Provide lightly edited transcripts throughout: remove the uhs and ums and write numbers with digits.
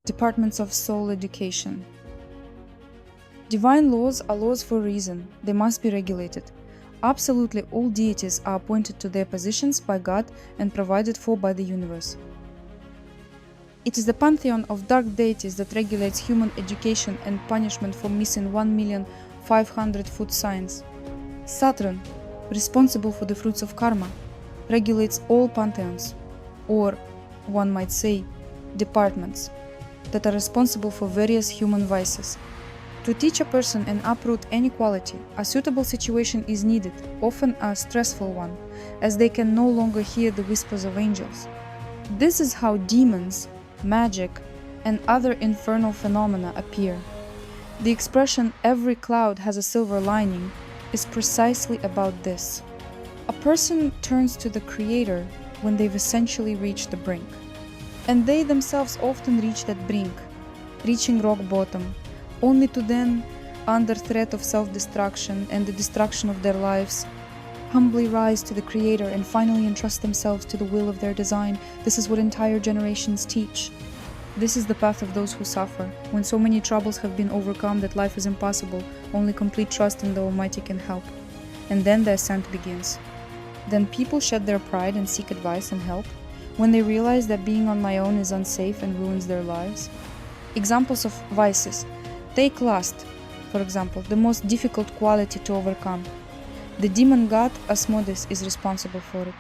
Departments of Soul Education. Divine laws are laws for a reason. They must be regulated. Absolutely all deities are appointed to their positions by God and provided for by the universe. It is the pantheon of dark deities that regulates human education and punishment for missing 1,500,000 food signs. Saturn, responsible for the fruits of karma, regulates all pantheons, or one might say, departments, that are responsible for various human vices. To teach a person and uproot any quality, a suitable situation is needed, often a stressful one, as they can no longer hear the whispers of angels. This is how demons, magic, and other infernal phenomena appear. The expression "every cloud has a silver lining" is precisely about this. A person turns to the Creator when they've essentially reached the brink. And they themselves often reach that brink, reaching rock bottom, only to then, under threat of self-destruction and the destruction of their lives, humbly rise to the Creator and finally entrust themselves to the will of their design. This is what entire generations teach. This is the path of those who suffer. When so many troubles have been overcome that life is impossible, only complete trust in the Almighty can help. And then the ascent begins. Then people shed their pride and seek advice and help, when they realize that being on my own is unsafe and ruins their lives. Examples of vices. Take lust, for example, the most difficult quality to overcome. The demon god Asmodeus is responsible for it.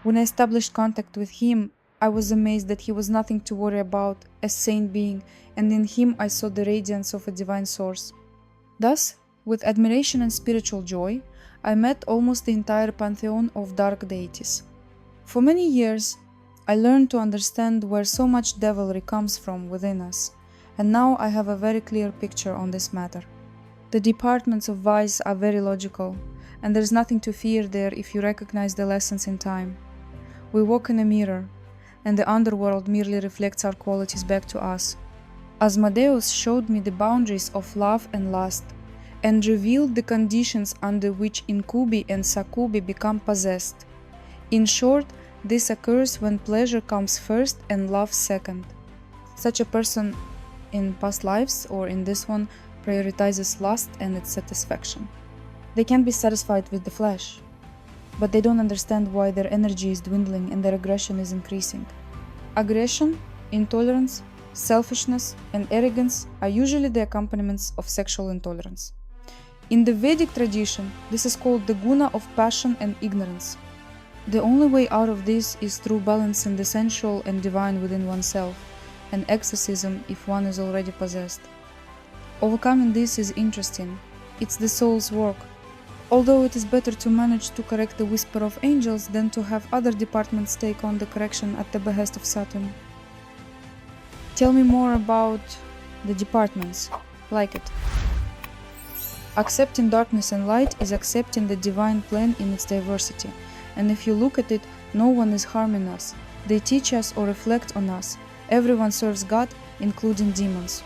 When I established contact with him, I was amazed that he was nothing to worry about, a sane being, and in him I saw the radiance of a divine source. Thus, with admiration and spiritual joy, I met almost the entire pantheon of dark deities. For many years, I learned to understand where so much devilry comes from within us, and now I have a very clear picture on this matter. The departments of vice are very logical, and there is nothing to fear there if you recognize the lessons in time. We walk in a mirror, and the underworld merely reflects our qualities back to us. Asmodeus showed me the boundaries of love and lust, and revealed the conditions under which incubi and succubi become possessed. In short, this occurs when pleasure comes first and love second. Such a person in past lives or in this one prioritizes lust and its satisfaction. They can be satisfied with the flesh, but they don't understand why their energy is dwindling and their aggression is increasing. Aggression, intolerance, selfishness, and arrogance are usually the accompaniments of sexual intolerance. In the Vedic tradition, this is called the guna of passion and ignorance. The only way out of this is through balancing the sensual and divine within oneself, and exorcism if one is already possessed. Overcoming this is interesting. It's the soul's work. Although it is better to manage to correct the whisper of angels than to have other departments take on the correction at the behest of Saturn. Tell me more about the departments. Like it. Accepting darkness and light is accepting the divine plan in its diversity. And if you look at it, no one is harming us. They teach us or reflect on us. Everyone serves God, including demons.